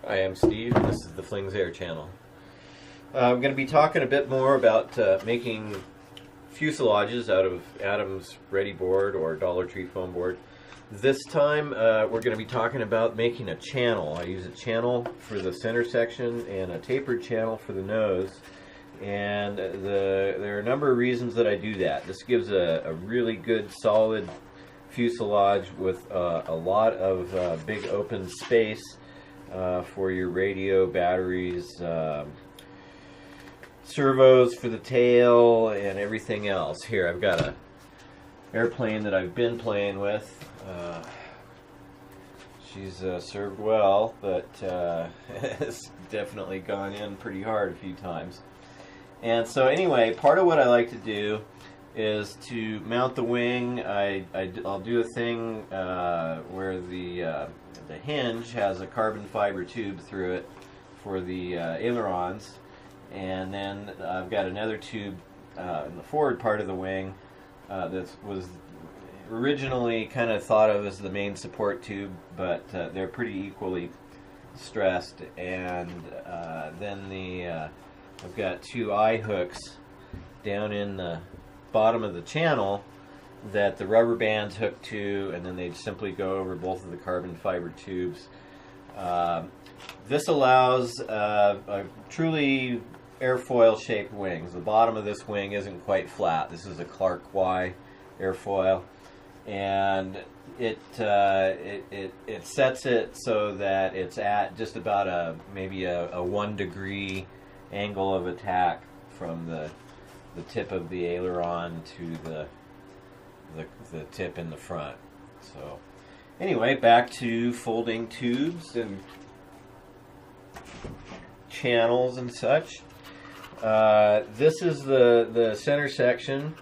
Hi, I'm Steve, and this is the Flings Air channel. I'm going to be talking a bit more about making fuselages out of Adam's Ready Board or Dollartree Foamboard. This time we're going to be talking about making a channel. I use a channel for the center section and a tapered channel for the nose. And there are a number of reasons that I do that. This gives a really good solid fuselage with a lot of big open space for your radio, batteries, servos for the tail, and everything else. Here I've got an airplane that I've been playing with. She's served well, but has definitely gone in pretty hard a few times. And so anyway, part of what I like to do is to mount the wing. I'll do a thing where the hinge has a carbon fiber tube through it for the ailerons, and then I've got another tube in the forward part of the wing that was originally kind of thought of as the main support tube, but they're pretty equally stressed. And then I've got two eye hooks down in the bottom of the channel that the rubber bands hook to, and then they'd simply go over both of the carbon fiber tubes. This allows a truly airfoil shaped wings. The bottom of this wing isn't quite flat. This is a Clark Y airfoil, and it sets it so that it's at just about maybe a 1 degree angle of attack from the tip of the aileron to the tip in the front. So anyway, back to folding tubes and channels and such. This is the center section.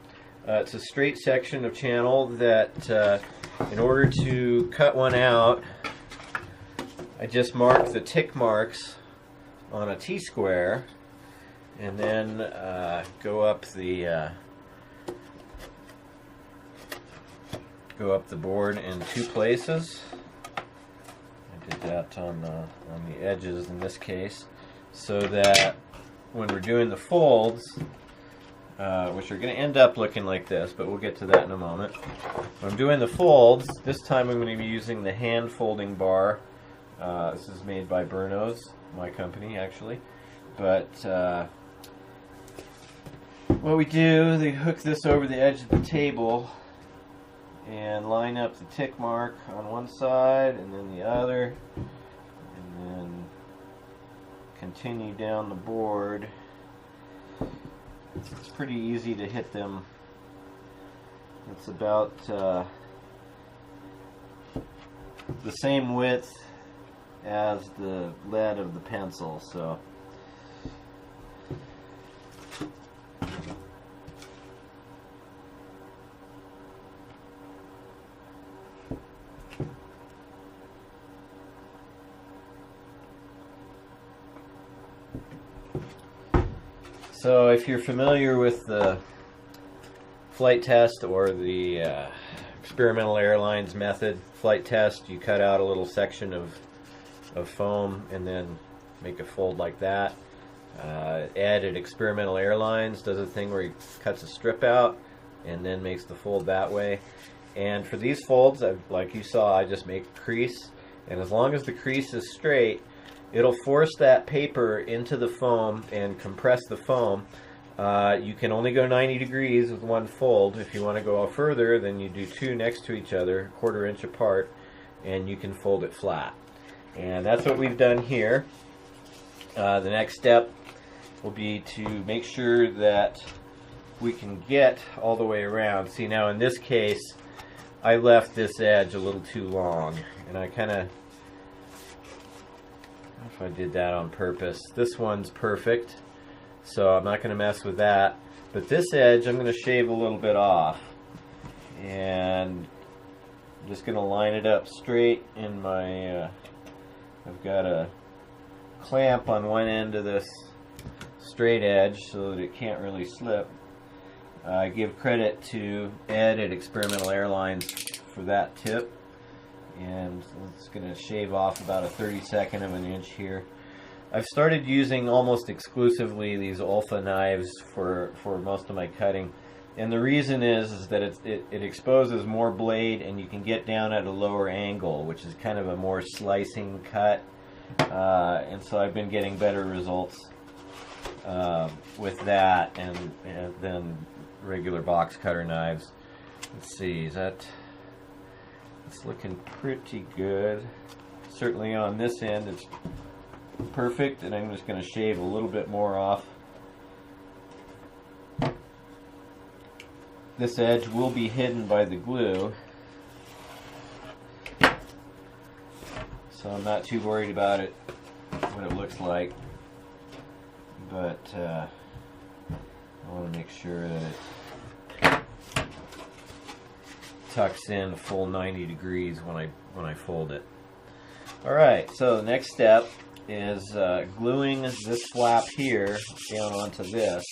It's a straight section of channel that in order to cut one out, I just mark the tick marks on a T-square, and then go up the board in 2 places. I did that on the edges in this case, so that when we're doing the folds, which are going to end up looking like this, but we'll get to that in a moment. When I'm doing the folds, this time I'm going to be using the hand folding bar. This is made by Burno's, my company actually. But what we do, they hook this over the edge of the table and line up the tick mark on one side and then the other, and then continue down the board. It's pretty easy to hit them. It's about the same width as the lead of the pencil, so if you're familiar with the flight test or the experimental airlines method, flight test, you cut out a little section of foam and then make a fold like that. Ed at Experimental Airlines does a thing where he cuts a strip out and then makes the fold that way. And for these folds, like you saw, I just make a crease, and as long as the crease is straight, it'll force that paper into the foam and compress the foam. You can only go 90 degrees with one fold. If you want to go further, then you do 2 next to each other, 1/4 inch apart, and you can fold it flat. And that's what we've done here. The next step will be to make sure that we can get all the way around. See, now in this case, I left this edge a little too long, and I kind of, I don't know if I did that on purpose. This one's perfect, so I'm not going to mess with that. But this edge, I'm going to shave a little bit off, and I'm just going to line it up straight in my, I've got a clamp on one end of this straight edge so that it can't really slip. I give credit to Ed at Experimental Airlines for that tip. and it's going to shave off about a 32nd of an inch here. I've started using almost exclusively these Olfa knives for most of my cutting, and the reason is that it exposes more blade and you can get down at a lower angle, which is kind of a more slicing cut, and so I've been getting better results with that and than regular box cutter knives. Let's see, it's looking pretty good. Certainly on this end it's perfect, and I'm just going to shave a little bit more off. This edge will be hidden by the glue, so I'm not too worried about it, what it looks like, but I want to make sure that it tucks in a full 90 degrees when I fold it. Alright, so the next step is gluing this flap here down onto this,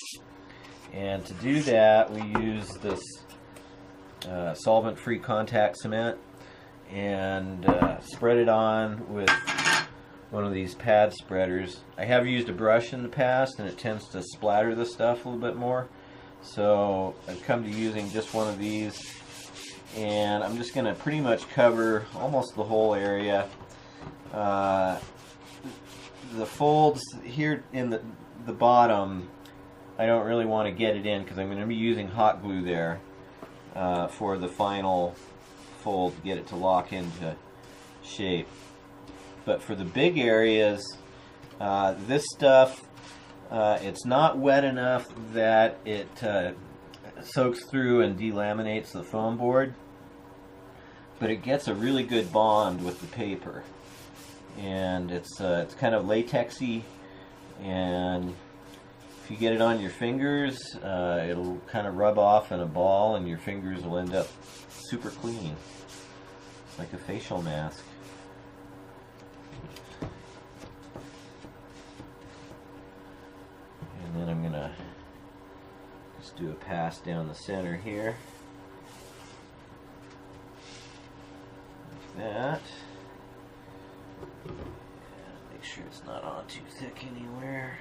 and to do that we use this solvent-free contact cement and spread it on with one of these pad spreaders. I have used a brush in the past and it tends to splatter the stuff a little bit more, so I've come to using just one of these, and I'm just going to pretty much cover almost the whole area. The folds here in the bottom, I don't really want to get it in because I'm going to be using hot glue there for the final fold to get it to lock into shape. But for the big areas, this stuff, it's not wet enough that it soaks through and delaminates the foam board, but it gets a really good bond with the paper. And it's kind of latexy, and if you get it on your fingers, it'll kind of rub off in a ball and your fingers will end up super clean. It's like a facial mask. And then I'm going to just do a pass down the center here. Like that. And make sure it's not on too thick anywhere.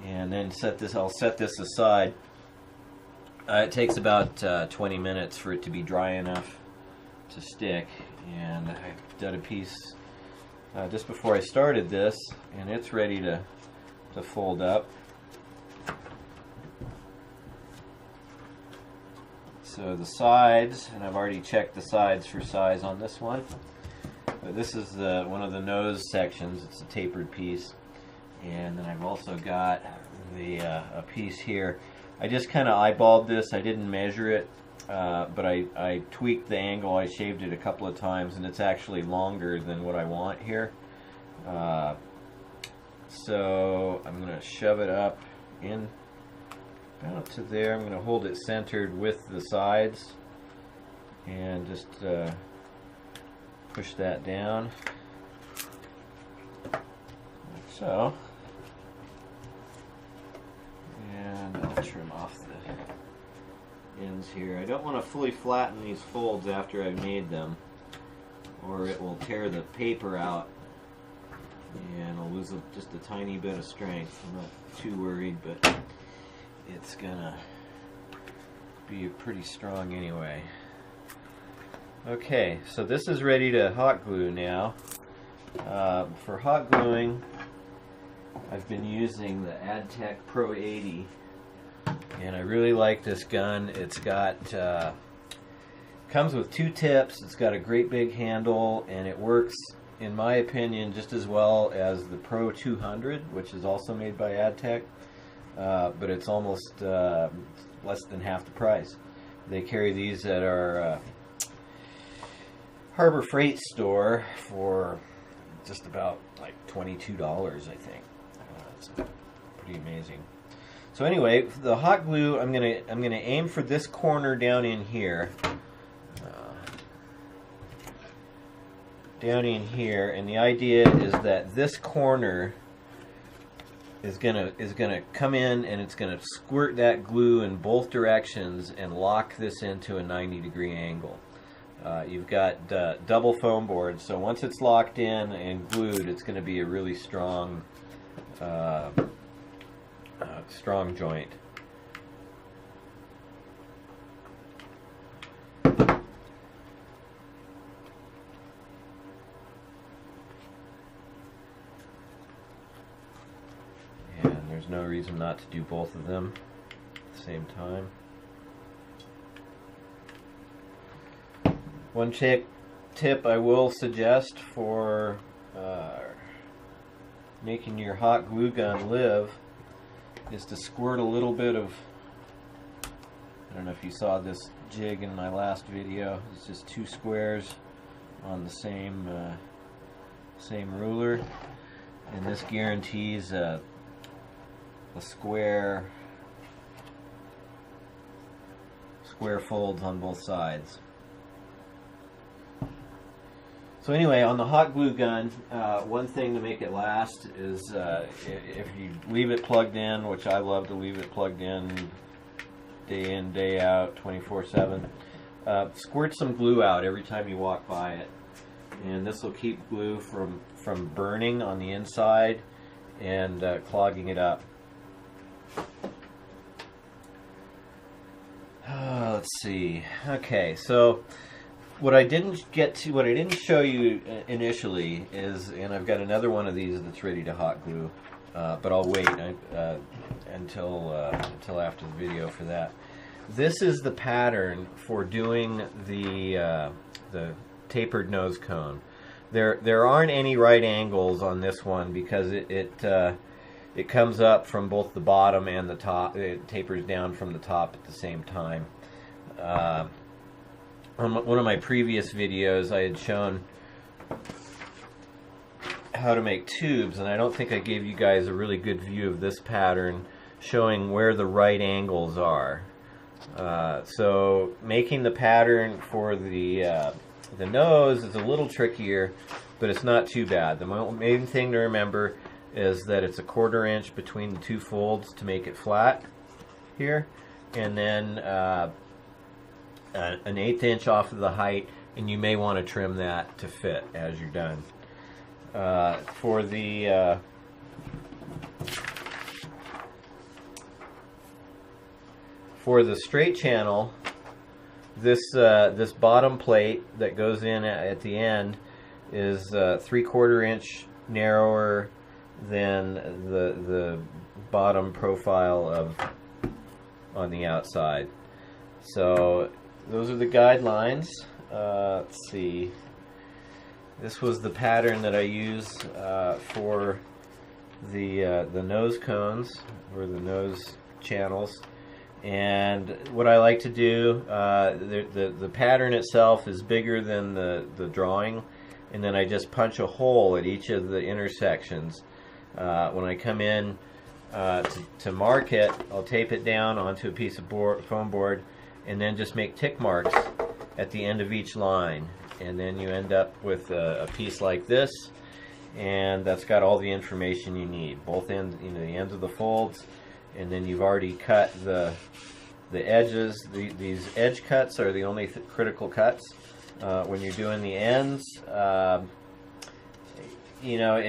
And then I'll set this aside. It takes about 20 minutes for it to be dry enough to stick, and I've done a piece just before I started this, and it's ready to fold up. So the sides, and I've already checked the sides for size on this one, but this is one of the nose sections. It's a tapered piece, and then I've also got a piece here. I just kind of eyeballed this. I didn't measure it, but I tweaked the angle. I shaved it a couple of times, and it's actually longer than what I want here. So I'm going to shove it up in about to there. I'm going to hold it centered with the sides and just push that down like so. And I'll trim off the ends here. I don't want to fully flatten these folds after I've made them, or it will tear the paper out and I'll lose just a tiny bit of strength. I'm not too worried, but it's gonna be pretty strong anyway. Okay, so this is ready to hot glue now. For hot gluing, I've been using the AdTech Pro 80, and I really like this gun. It's got comes with two tips. It's got a great big handle, and it works, in my opinion, just as well as the Pro 200, which is also made by AdTech. But it's almost less than half the price. They carry these at our Harbor Freight store for just about like $22, I think. It's pretty amazing. So anyway, the hot glue, I'm gonna aim for this corner down in here, and the idea is that this corner is gonna come in, and it's gonna squirt that glue in both directions and lock this into a 90-degree angle. You've got double foam board, so once it's locked in and glued, it's going to be a really strong strong joint. And there's no reason not to do both of them at the same time. One tip I will suggest for making your hot glue gun live is to squirt a little bit of, I don't know if you saw this jig in my last video, it's just 2 squares on the same ruler, and this guarantees a square folds on both sides. So anyway, on the hot glue gun, one thing to make it last is if you leave it plugged in, which I love to leave it plugged in, day out, 24/7, squirt some glue out every time you walk by it. And this will keep glue from burning on the inside and clogging it up. Let's see. Okay, so what I didn't show you initially is, and I've got another one of these that's ready to hot glue, but I'll wait until after the video for that. This is the pattern for doing the tapered nose cone. There aren't any right angles on this one because it comes up from both the bottom and the top. It tapers down from the top at the same time. On one of my previous videos, I had shown how to make tubes, and I don't think I gave you guys a really good view of this pattern, showing where the right angles are. So making the pattern for the nose is a little trickier, but it's not too bad. The main thing to remember is that it's a 1/4 inch between the 2 folds to make it flat here, and then an 1/8 inch off of the height, and you may want to trim that to fit as you're done. For the straight channel, this bottom plate that goes in at the end is 3/4 inch narrower than the bottom profile on the outside. So those are the guidelines. Let's see. This was the pattern that I use for the nose cones, or the nose channels. And what I like to do, the pattern itself is bigger than the drawing, and then I just punch a hole at each of the intersections. When I come in to mark it, I'll tape it down onto a piece of foam board, and then just make tick marks at the end of each line, and then you end up with a piece like this, and that's got all the information you need, both ends, the ends of the folds, and then you've already cut the edges. These edge cuts are the only critical cuts. When you're doing the ends, you're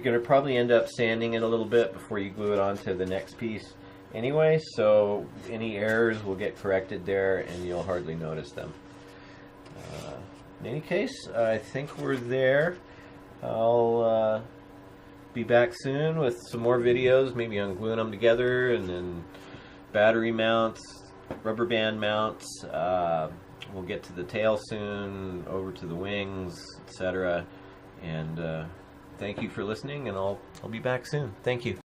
going to probably end up sanding it a little bit before you glue it onto the next piece anyway, so any errors will get corrected there and you'll hardly notice them. In any case, I think we're there. I'll be back soon with some more videos, maybe on gluing them together, and then battery mounts, rubber band mounts. We'll get to the tail soon, over to the wings, etc. And thank you for listening, and I'll be back soon. Thank you.